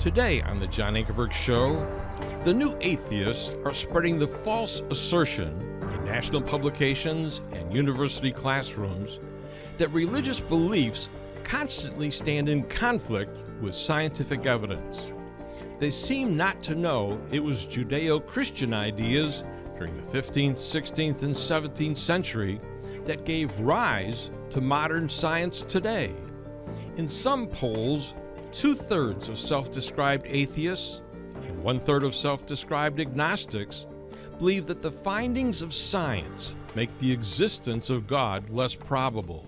Today on the John Ankerberg Show, the new atheists are spreading the false assertion in national publications and university classrooms that religious beliefs constantly stand in conflict with scientific evidence. They seem not to know it was Judeo-Christian ideas during the 15th, 16th, and 17th century that gave rise to modern science today. In some polls, 2/3 of self-described atheists and 1/3 of self-described agnostics believe that the findings of science make the existence of God less probable.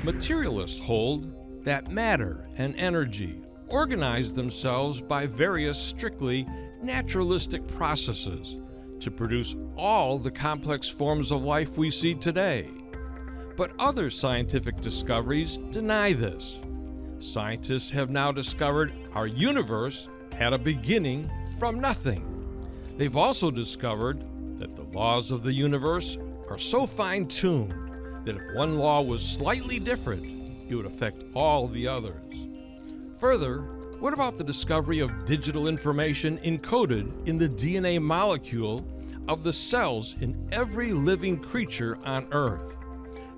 Materialists hold that matter and energy organize themselves by various strictly naturalistic processes to produce all the complex forms of life we see today. But other scientific discoveries deny this. Scientists have now discovered our universe had a beginning from nothing. They've also discovered that the laws of the universe are so fine-tuned that if one law was slightly different, it would affect all the others. Further, what about the discovery of digital information encoded in the DNA molecule of the cells in every living creature on Earth?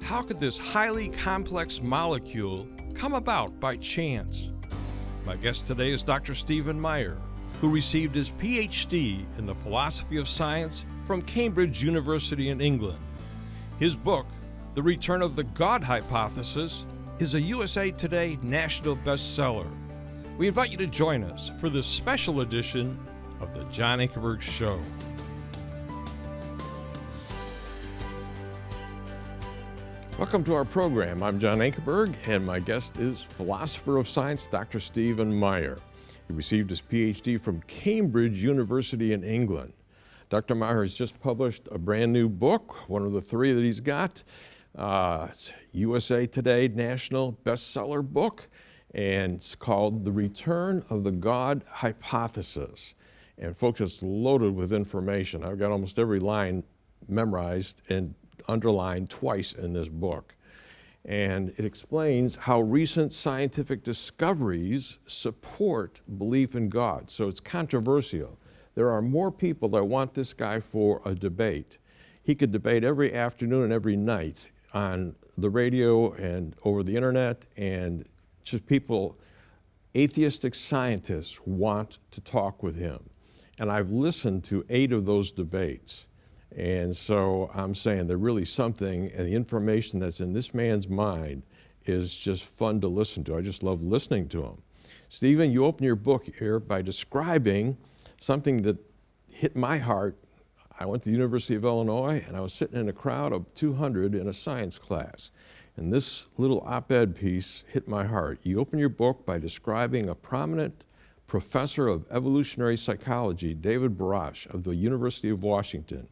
How could this highly complex molecule come about by chance? My guest today is Dr. Stephen Meyer, who received his PhD in the philosophy of science from Cambridge University in England. His book, The Return of the God Hypothesis, is a USA Today national bestseller. We invite you to join us for this special edition of the John Ankerberg Show. Welcome to our program. I'm John Ankerberg, and my guest is philosopher of science, Dr. Stephen Meyer. He received his PhD from Cambridge University in England. Dr. Meyer has just published a brand new book, one of the three that he's got. It's USA Today national bestseller book, and it's called The Return of the God Hypothesis. And folks, it's loaded with information. I've got almost every line memorized and underlined twice in this book. And it explains how recent scientific discoveries support belief in God. So it's controversial. There are more people that want this guy for a debate. He could debate every afternoon and every night on the radio and over the internet, and just people, atheistic scientists want to talk with him. And I've listened to 8 of those debates. And so I'm saying there's really something, and the information that's in this man's mind is just fun to listen to. I just love listening to him. Stephen, you open your book here by describing something that hit my heart. I went to the University of Illinois, and I was sitting in a crowd of 200 in a science class. And this little op-ed piece hit my heart. You open your book by describing a prominent professor of evolutionary psychology, David Barash of the University of Washington.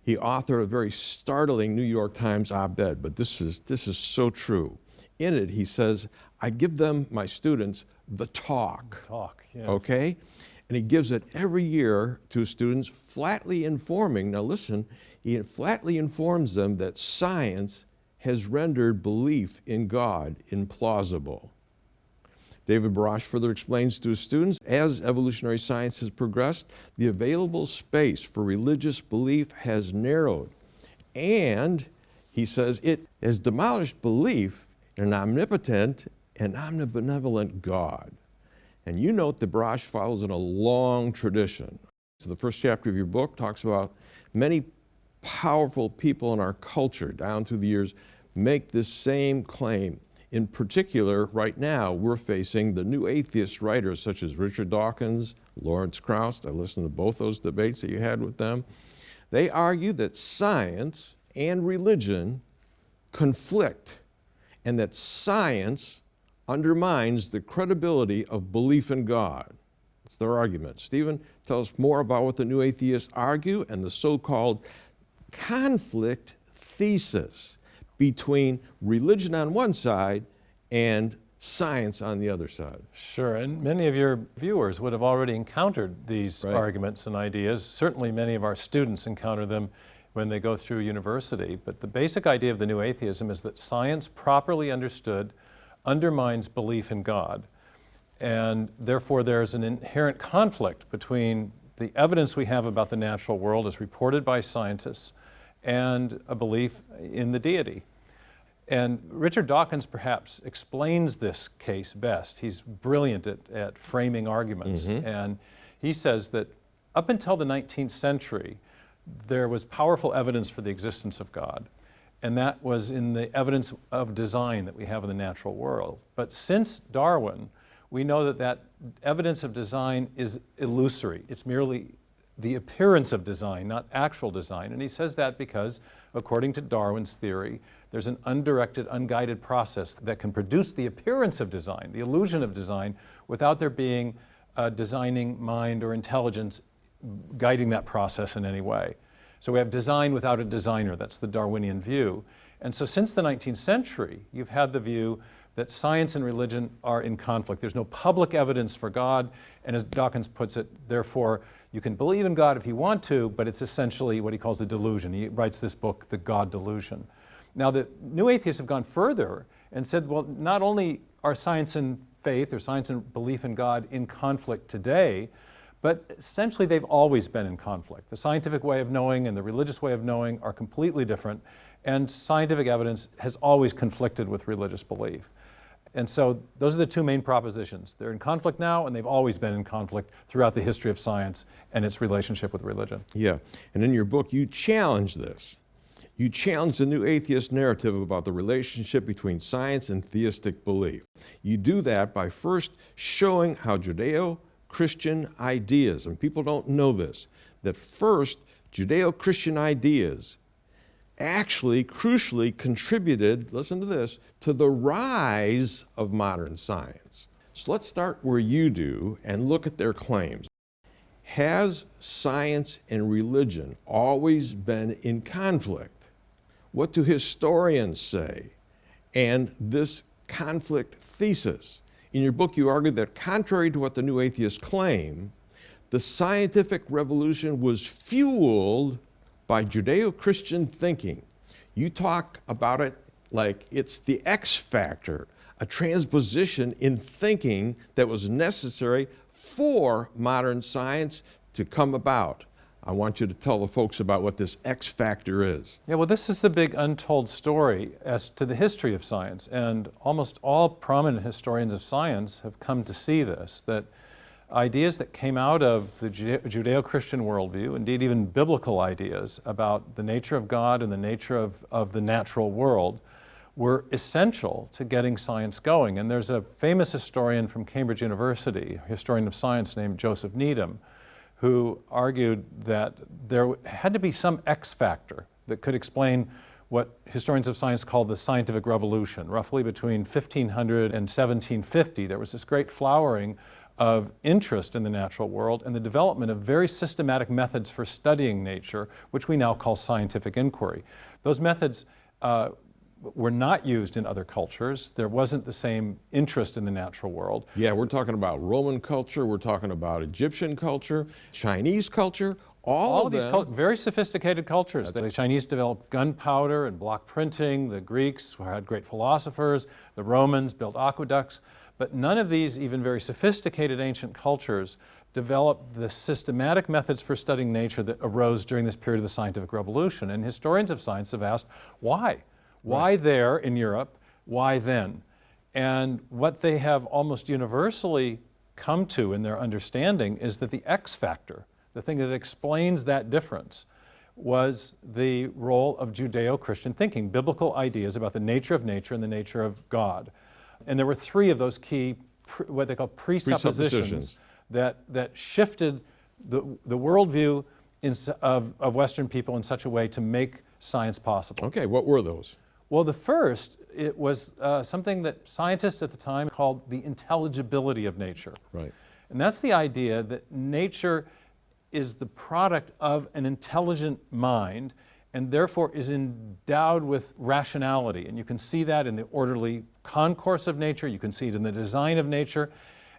He authored a very startling New York Times op-ed, but this is so true. In it, he says, I give them, my students, the talk. Yes. Okay? And he gives it every year to his students, flatly informing, now listen, he flatly informs them that science has rendered belief in God implausible. David Barash further explains to his students, as evolutionary science has progressed, the available space for religious belief has narrowed. And, he says, it has demolished belief in an omnipotent and omnibenevolent God. And you note that Barash follows in a long tradition. So the first chapter of your book talks about many powerful people in our culture down through the years make this same claim. In particular, right now, we're facing the new atheist writers such as Richard Dawkins, Lawrence Krauss. I listened to both those debates that you had with them. They argue that science and religion conflict, and that science undermines the credibility of belief in God. That's their argument. Stephen, tell us more about what the new atheists argue and the so-called conflict thesis between religion on one side and science on the other side. Sure, and many of your viewers would have already encountered these arguments and ideas. Certainly many of our students encounter them when they go through university. But the basic idea of the new atheism is that science properly understood undermines belief in God. And therefore, there's an inherent conflict between the evidence we have about the natural world as reported by scientists and a belief in the deity. And Richard Dawkins perhaps explains this case best. He's brilliant at framing arguments. And he says that up until the 19th century, there was powerful evidence for the existence of God. And that was in the evidence of design that we have in the natural world. But since Darwin, we know that that evidence of design is illusory. It's merely the appearance of design, not actual design. And he says that because, according to Darwin's theory, there's an undirected, unguided process that can produce the appearance of design, the illusion of design, without there being a designing mind or intelligence guiding that process in any way. So we have design without a designer. That's the Darwinian view. And so since the 19th century, you've had the view that science and religion are in conflict. There's no public evidence for God, and as Dawkins puts it, therefore, you can believe in God if you want to, but it's essentially what he calls a delusion. He writes this book, The God Delusion. Now, the new atheists have gone further and said, well, not only are science and faith, or science and belief in God, in conflict today, but essentially they've always been in conflict. The scientific way of knowing and the religious way of knowing are completely different, and scientific evidence has always conflicted with religious belief. And so those are the two main propositions. They're in conflict now, and they've always been in conflict throughout the history of science and its relationship with religion. Yeah, and in your book, you challenge this. You challenge the new atheist narrative about the relationship between science and theistic belief. You do that by first showing how Judeo-Christian ideas, and people don't know this, that first Judeo-Christian ideas actually crucially contributed, listen to this, to the rise of modern science. So let's start where you do and look at their claims. Has science and religion always been in conflict? What do historians say? And this conflict thesis. In your book, you argue that contrary to what the new atheists claim, the scientific revolution was fueled by Judeo-Christian thinking. You talk about it like it's the X factor, a transposition in thinking that was necessary for modern science to come about. I want you to tell the folks about what this X factor is. Yeah, well, this is the big untold story as to the history of science, and almost all prominent historians of science have come to see this, that ideas that came out of the Judeo-Christian worldview, indeed even biblical ideas about the nature of God and the nature of the natural world, were essential to getting science going. And there's a famous historian from Cambridge University, a historian of science named Joseph Needham, who argued that there had to be some X factor that could explain what historians of science call the scientific revolution. Roughly between 1500 and 1750, there was this great flowering of interest in the natural world and the development of very systematic methods for studying nature, which we now call scientific inquiry. Those methods were not used in other cultures. There wasn't the same interest in the natural world. Yeah, we're talking about Roman culture, we're talking about Egyptian culture, Chinese culture, all of these very sophisticated cultures. The Chinese developed gunpowder and block printing, the Greeks had great philosophers, the Romans built aqueducts, but none of these even very sophisticated ancient cultures developed the systematic methods for studying nature that arose during this period of the scientific revolution. And historians of science have asked, why? Why there in Europe? Why then? And what they have almost universally come to in their understanding is that the X factor, the thing that explains that difference, was the role of Judeo-Christian thinking, biblical ideas about the nature of nature and the nature of God. And there were three of those key, what they call presuppositions that shifted the worldview of Western people in such a way to make science possible. Okay, what were those? Well, the first, it was something that scientists at the time called the intelligibility of nature. Right. And that's the idea that nature is the product of an intelligent mind and therefore is endowed with rationality. And you can see that in the orderly concourse of nature, you can see it in the design of nature.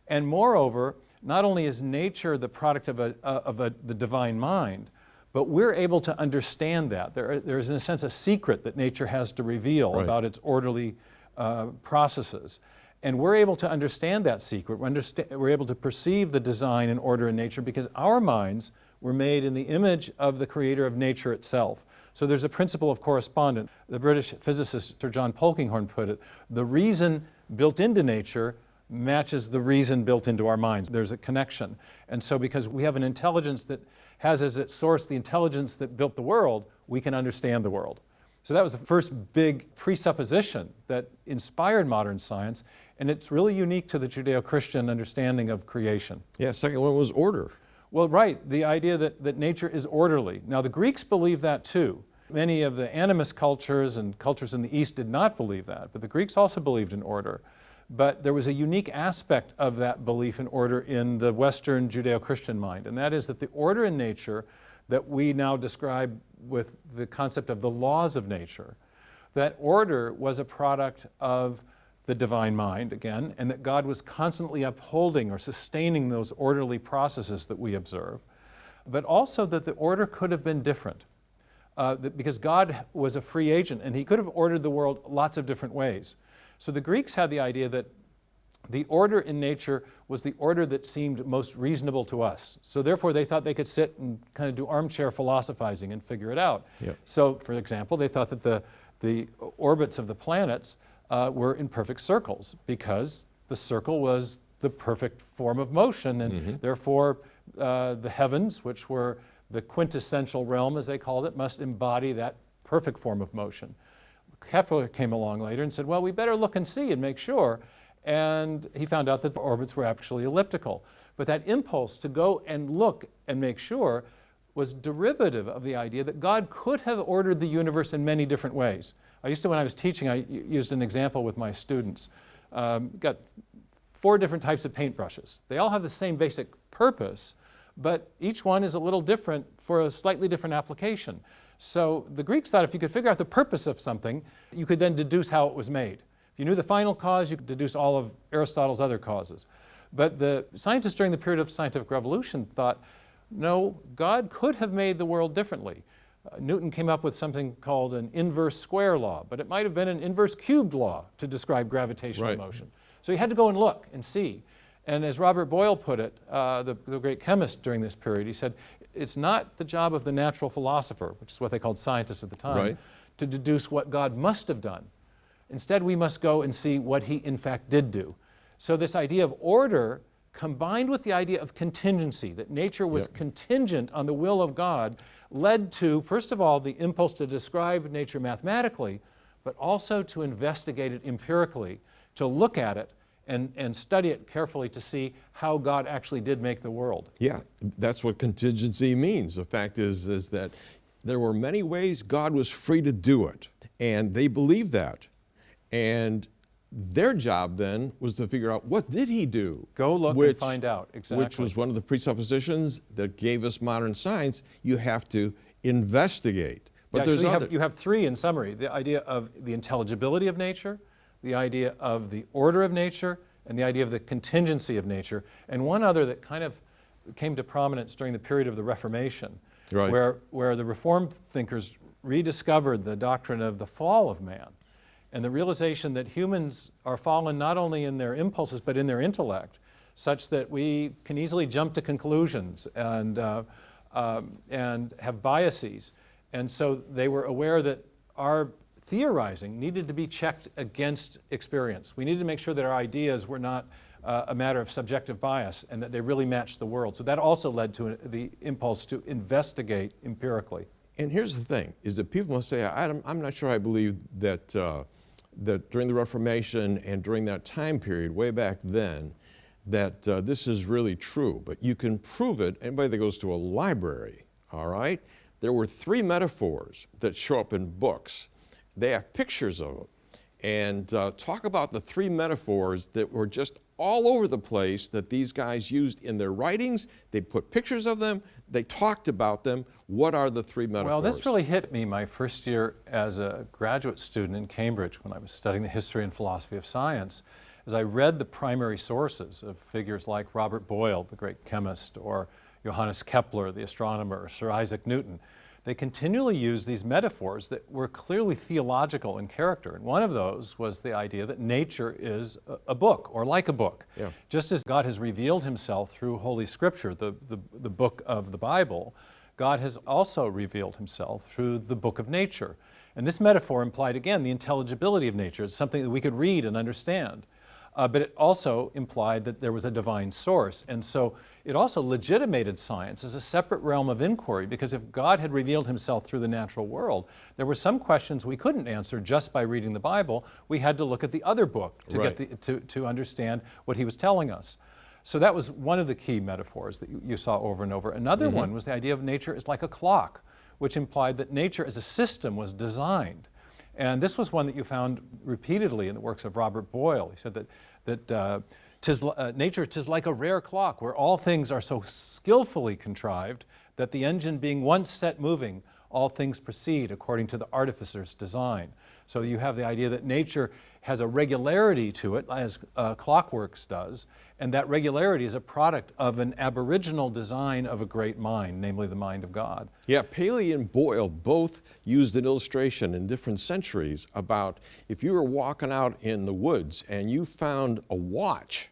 And moreover, not only is nature the product of the divine mind, but we're able to understand that. There is, in a sense, a secret that nature has to reveal about its orderly processes. And we're able to understand that secret. We're able to perceive the design and order in nature because our minds were made in the image of the creator of nature itself. So there's a principle of correspondence. The British physicist Sir John Polkinghorne put it, the reason built into nature matches the reason built into our minds. There's a connection. And so because we have an intelligence that has as its source the intelligence that built the world, we can understand the world. So that was the first big presupposition that inspired modern science, and it's really unique to the Judeo-Christian understanding of creation. Yeah, second one was order. Well, right, the idea that nature is orderly. Now, the Greeks believed that too. Many of the animist cultures and cultures in the East did not believe that, but the Greeks also believed in order. But there was a unique aspect of that belief in order in the Western Judeo-Christian mind, and that is that the order in nature that we now describe with the concept of the laws of nature, that order was a product of the divine mind, again, and that God was constantly upholding or sustaining those orderly processes that we observe, but also that the order could have been different. Because God was a free agent, and He could have ordered the world lots of different ways. So the Greeks had the idea that the order in nature was the order that seemed most reasonable to us. So therefore they thought they could sit and kind of do armchair philosophizing and figure it out. Yep. So for example, they thought that the orbits of the planets were in perfect circles because the circle was the perfect form of motion, and therefore the heavens, which were the quintessential realm, as they called it, must embody that perfect form of motion. Kepler came along later and said, well, we better look and see and make sure. And he found out that the orbits were actually elliptical. But that impulse to go and look and make sure was derivative of the idea that God could have ordered the universe in many different ways. When I was teaching, I used an example with my students. Got 4 different types of paintbrushes. They all have the same basic purpose, but each one is a little different for a slightly different application. So the Greeks thought if you could figure out the purpose of something, you could then deduce how it was made. If you knew the final cause, you could deduce all of Aristotle's other causes. But the scientists during the period of scientific revolution thought, no, God could have made the world differently. Newton came up with something called an inverse square law, but it might have been an inverse cubed law to describe gravitational motion. So you had to go and look and see. And as Robert Boyle put it, the great chemist during this period, he said, it's not the job of the natural philosopher, which is what they called scientists at the time, to deduce what God must have done. Instead, we must go and see what He in fact did do. So this idea of order combined with the idea of contingency, that nature was contingent on the will of God, led to, first of all, the impulse to describe nature mathematically, but also to investigate it empirically, to look at it and study it carefully to see how God actually did make the world. Yeah, that's what contingency means. The fact is that there were many ways God was free to do it, and they believed that. And their job then was to figure out, what did He do? Go look and find out, exactly. Which was one of the presuppositions that gave us modern science. You have to investigate. But you have 3 in summary: the idea of the intelligibility of nature, the idea of the order of nature, and the idea of the contingency of nature. And one other that kind of came to prominence during the period of the Reformation, where the Reformed thinkers rediscovered the doctrine of the fall of man, and the realization that humans are fallen not only in their impulses but in their intellect, such that we can easily jump to conclusions and have biases. And so they were aware that our theorizing needed to be checked against experience. We needed to make sure that our ideas were not a matter of subjective bias and that they really matched the world. So that also led to the impulse to investigate empirically. And here's the thing, is that people must say, I'm not sure I believe that, that during the Reformation and during that time period, way back then, that this is really true. But you can prove it, anybody that goes to a library, all right? There were 3 metaphors that show up in books. They have pictures of them. And talk about the 3 metaphors that were just all over the place that these guys used in their writings. They put pictures of them. They talked about them. What are the 3 metaphors? Well, this really hit me my first year as a graduate student in Cambridge when I was studying the history and philosophy of science. As I read the primary sources of figures like Robert Boyle, the great chemist, or Johannes Kepler, the astronomer, or Sir Isaac Newton, they continually used these metaphors that were clearly theological in character. And one of those was the idea that nature is a book, or like a book. Yeah. Just as God has revealed himself through Holy Scripture, the book of the Bible, God has also revealed himself through the book of nature. And this metaphor implied, again, the intelligibility of nature. It's something that we could read and understand. But it also implied that there was a divine source. And so it also legitimated science as a separate realm of inquiry, because if God had revealed himself through the natural world, there were some questions we couldn't answer just by reading the Bible. We had to look at the other book to Right. to understand what he was telling us. So that was one of the key metaphors that you saw over and over. Another one was the idea of nature is like a clock, which implied that nature as a system was designed. And this was one that you found repeatedly in the works of Robert Boyle. He said that nature 'tis like a rare clock, where all things are so skillfully contrived that the engine being once set moving, all things proceed according to the artificer's design. So you have the idea that nature has a regularity to it, as clockworks does, and that regularity is a product of an aboriginal design of a great mind, namely the mind of God. Yeah, Paley and Boyle both used an illustration in different centuries about if you were walking out in the woods and you found a watch,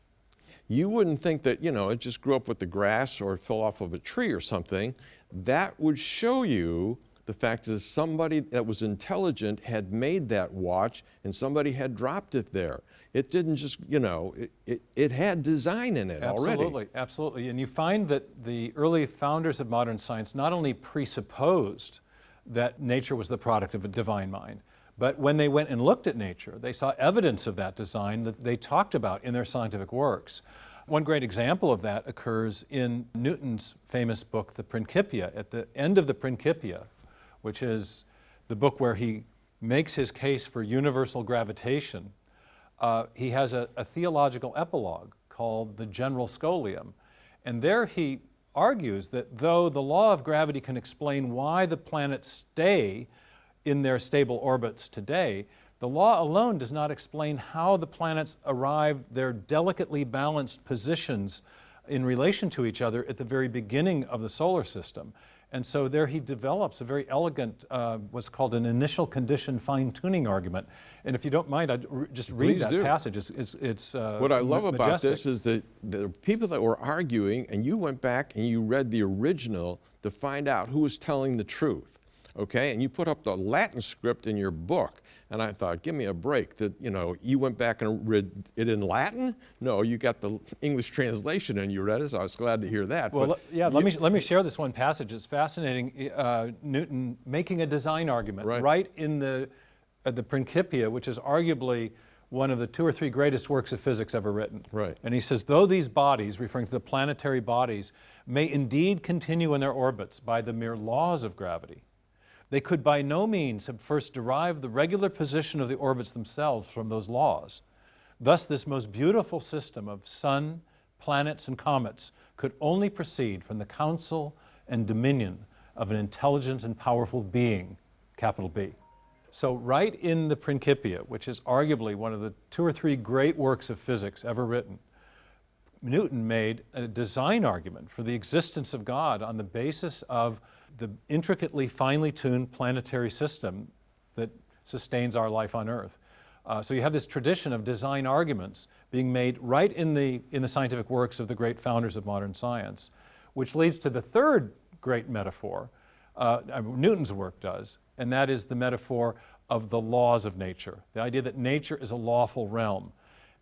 you wouldn't think that, it just grew up with the grass or fell off of a tree or something. That would show you the fact is somebody that was intelligent had made that watch and somebody had dropped it there. It didn't just, it had design in it already. Absolutely. And you find that the early founders of modern science not only presupposed that nature was the product of a divine mind, but when they went and looked at nature, they saw evidence of that design that they talked about in their scientific works. One great example of that occurs in Newton's famous book, The Principia. At the end of the Principia, which is the book where he makes his case for universal gravitation, he has a theological epilogue called the General Scholium. And there he argues that though the law of gravity can explain why the planets stay in their stable orbits today, the law alone does not explain how the planets arrived their delicately balanced positions in relation to each other at the very beginning of the solar system. And so there he develops a very elegant, what's called an initial condition fine-tuning argument. And if you don't mind, I'd just read Please that do. passage. It's What I love about majestic. this is that the people that were arguing, and you went back and you read the original to find out who was telling the truth, okay? And you put up the Latin script in your book. And I thought, give me a break. That you went back and read it in Latin? No, you got the English translation and you read it. So I was glad to hear that. Well, But let me share this one passage. It's fascinating. Newton making a design argument Right. in the Principia, which is arguably one of the 2 or 3 greatest works of physics ever written. Right. And he says, though these bodies, referring to the planetary bodies, may indeed continue in their orbits by the mere laws of gravity, they could by no means have first derived the regular position of the orbits themselves from those laws. Thus, this most beautiful system of sun, planets, and comets could only proceed from the counsel and dominion of an intelligent and powerful being, capital B. So right in the Principia, which is arguably one of the 2 or 3 great works of physics ever written, Newton made a design argument for the existence of God on the basis of the intricately, finely tuned planetary system that sustains our life on Earth. So you have this tradition of design arguments being made right in the scientific works of the great founders of modern science, which leads to the third great metaphor, Newton's work does, and that is the metaphor of the laws of nature, the idea that nature is a lawful realm.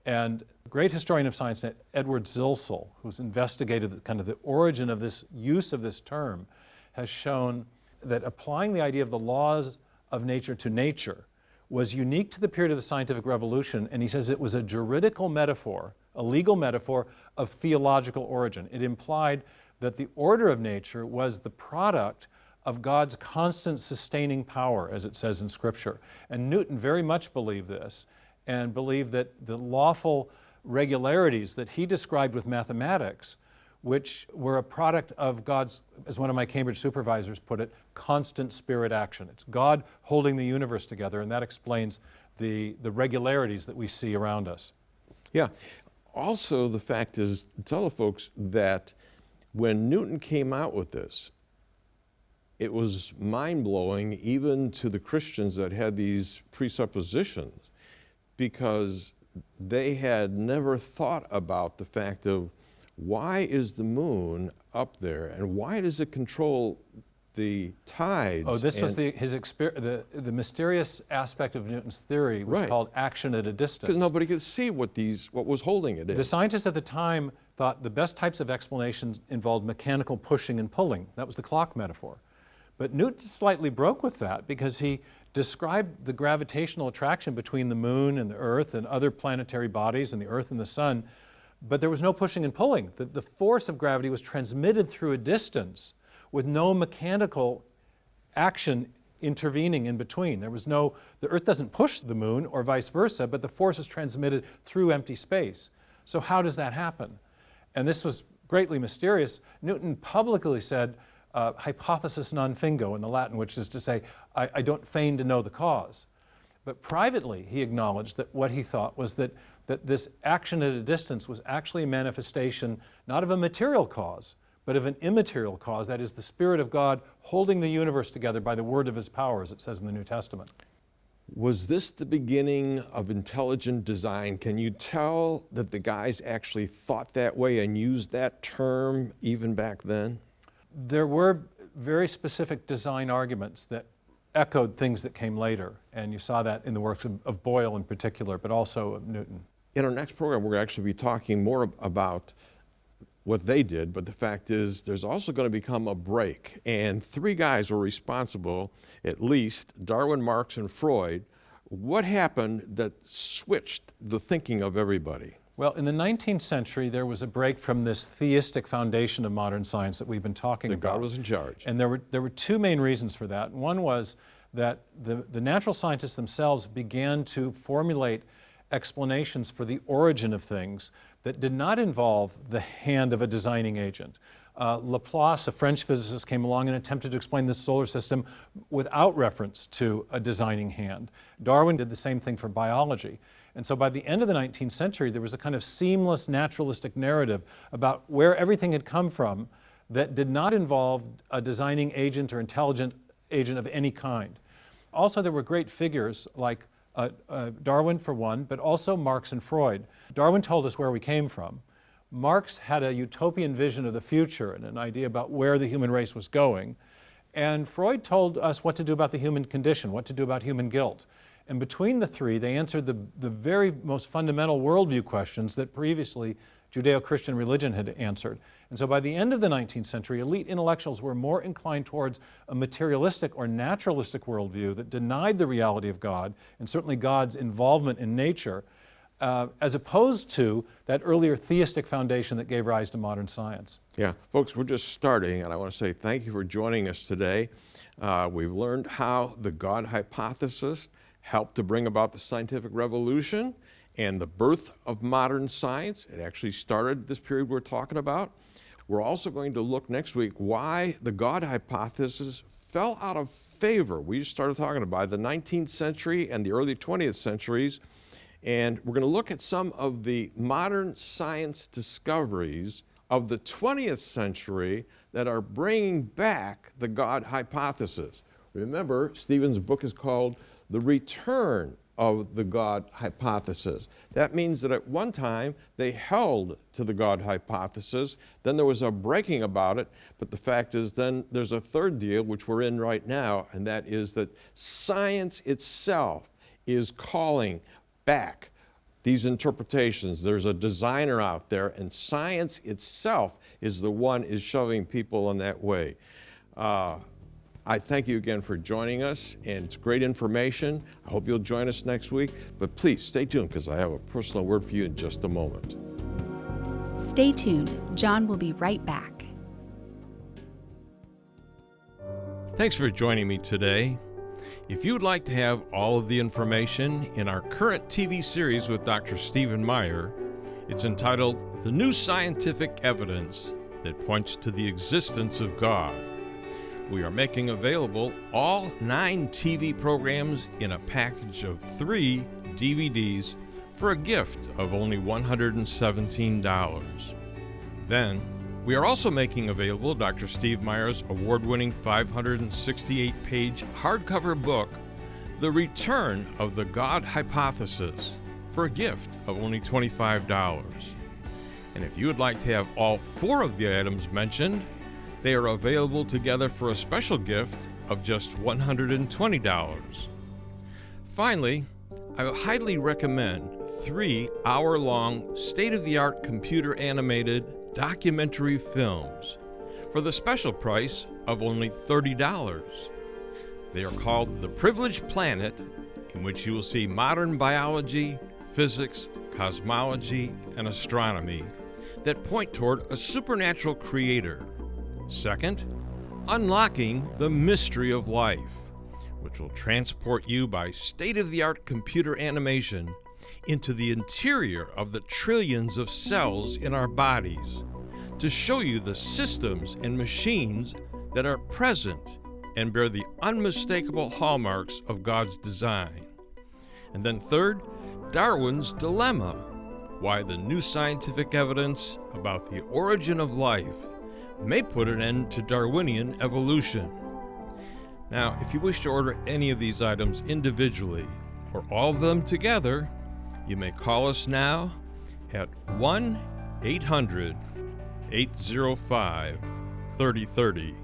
And a great historian of science, Edward Zilsel, who's investigated the origin of this use of this term, has shown that applying the idea of the laws of nature to nature was unique to the period of the scientific revolution, and he says it was a juridical metaphor, a legal metaphor of theological origin. It implied that the order of nature was the product of God's constant sustaining power, as it says in Scripture. And Newton very much believed this, and believed that the lawful regularities that he described with mathematics, which were a product of God's, as one of my Cambridge supervisors put it, constant spirit action. It's God holding the universe together, and that explains the regularities that we see around us. yeah, also the fact is, tell the folks that when Newton came out with this, it was mind-blowing even to the Christians that had these presuppositions, because they had never thought about the fact of why is the moon up there and why does it control the tides? Oh, this was the mysterious aspect of Newton's theory was called action at a distance. Because nobody could see what was holding it in. The scientists at the time thought the best types of explanations involved mechanical pushing and pulling. That was the clock metaphor. But Newton slightly broke with that because he described the gravitational attraction between the moon and the earth and other planetary bodies and the earth and the sun, but there was no pushing and pulling. The force of gravity was transmitted through a distance with no mechanical action intervening in between. The earth doesn't push the moon or vice versa, but the force is transmitted through empty space. So how does that happen? And this was greatly mysterious. Newton publicly said, hypothesis non fingo in the Latin, which is to say, I don't feign to know the cause. But privately, he acknowledged that what he thought was that this action at a distance was actually a manifestation not of a material cause, but of an immaterial cause, that is the Spirit of God holding the universe together by the word of his power, as it says in the New Testament. Was this the beginning of intelligent design? Can you tell that the guys actually thought that way and used that term even back then? There were very specific design arguments that echoed things that came later, and you saw that in the works of Boyle in particular, but also of Newton. In our next program, we're going to actually be talking more about what they did, but the fact is there's also going to become a break, and three guys were responsible, at least, Darwin, Marx, and Freud. What happened that switched the thinking of everybody? Well, in the 19th century, there was a break from this theistic foundation of modern science that we've been talking about. God was in charge. And there were two main reasons for that. One was that the natural scientists themselves began to formulate explanations for the origin of things that did not involve the hand of a designing agent. Laplace, a French physicist, came along and attempted to explain the solar system without reference to a designing hand. Darwin did the same thing for biology. And so by the end of the 19th century, there was a kind of seamless naturalistic narrative about where everything had come from that did not involve a designing agent or intelligent agent of any kind. Also, there were great figures like Darwin for one, but also Marx and Freud. Darwin told us where we came from. Marx had a utopian vision of the future and an idea about where the human race was going. And Freud told us what to do about the human condition, what to do about human guilt. And between the three, they answered the very most fundamental worldview questions that previously Judeo-Christian religion had answered. And so by the end of the 19th century, elite intellectuals were more inclined towards a materialistic or naturalistic worldview that denied the reality of God, and certainly God's involvement in nature, as opposed to that earlier theistic foundation that gave rise to modern science. Yeah, folks, we're just starting, and I want to say thank you for joining us today. We've learned how the God hypothesis helped to bring about the scientific revolution and the birth of modern science. It actually started this period we're talking about. We're also going to look next week why the God hypothesis fell out of favor. We just started talking about the 19th century and the early 20th centuries, and we're going to look at some of the modern science discoveries of the 20th century that are bringing back the God hypothesis. Remember, Stephen's book is called The Return of the God Hypothesis. That means that at one time they held to the God hypothesis, then there was a breaking about it, but the fact is then there's a third deal, which we're in right now, and that is that science itself is calling back these interpretations. There's a designer out there, and science itself is the one is shoving people in that way. I thank you again for joining us, and it's great information. I hope you'll join us next week, but please stay tuned because I have a personal word for you in just a moment. Stay tuned. John will be right back. Thanks for joining me today. If you would like to have all of the information in our current TV series with Dr. Stephen Meyer, it's entitled The New Scientific Evidence That Points to the Existence of God. We are making available all 9 TV programs in a package of 3 DVDs for a gift of only $117. Then, We are also making available Dr. Steve Meyer's award-winning 568-page hardcover book, The Return of the God Hypothesis, for a gift of only $25. And if you would like to have all 4 of the items mentioned, they are available together for a special gift of just $120. Finally, I highly recommend 3 hour-long, state-of-the-art computer-animated documentary films for the special price of only $30. They are called The Privileged Planet, in which you will see modern biology, physics, cosmology, and astronomy that point toward a supernatural creator. Second, Unlocking the Mystery of Life, which will transport you by state-of-the-art computer animation into the interior of the trillions of cells in our bodies to show you the systems and machines that are present and bear the unmistakable hallmarks of God's design. And then third, Darwin's Dilemma, why the new scientific evidence about the origin of life may put an end to Darwinian evolution. Now, if you wish to order any of these items individually or all of them together, you may call us now at 1-800-805-3030.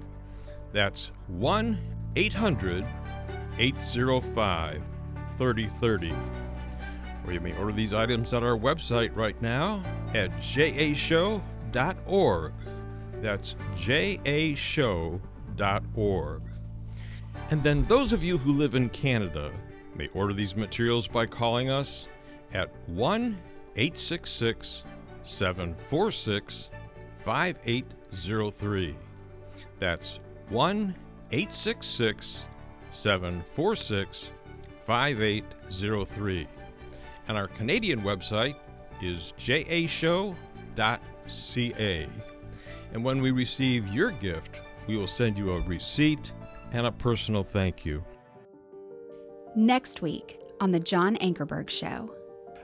That's 1-800-805-3030. Or you may order these items at our website right now at jashow.org. That's jashow.org. And then those of you who live in Canada may order these materials by calling us at 1-866-746-5803. That's 1-866-746-5803. And our Canadian website is jashow.ca. And when we receive your gift, we will send you a receipt and a personal thank you. Next week on The John Ankerberg Show.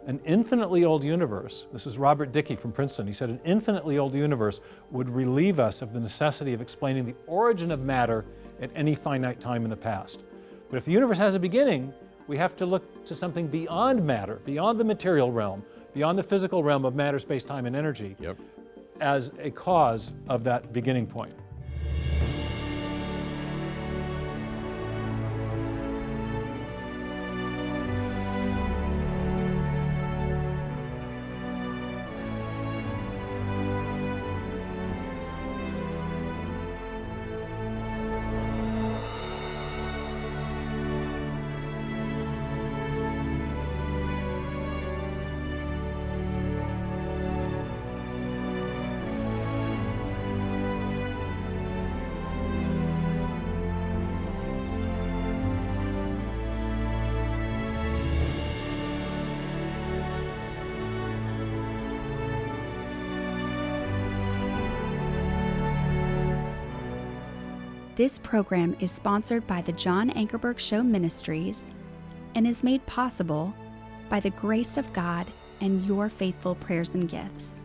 An infinitely old universe, this is Robert Dickey from Princeton, he said an infinitely old universe would relieve us of the necessity of explaining the origin of matter at any finite time in the past. But if the universe has a beginning, we have to look to something beyond matter, beyond the material realm, beyond the physical realm of matter, space, time, and energy, as a cause of that beginning point. This program is sponsored by the John Ankerberg Show Ministries and is made possible by the grace of God and your faithful prayers and gifts.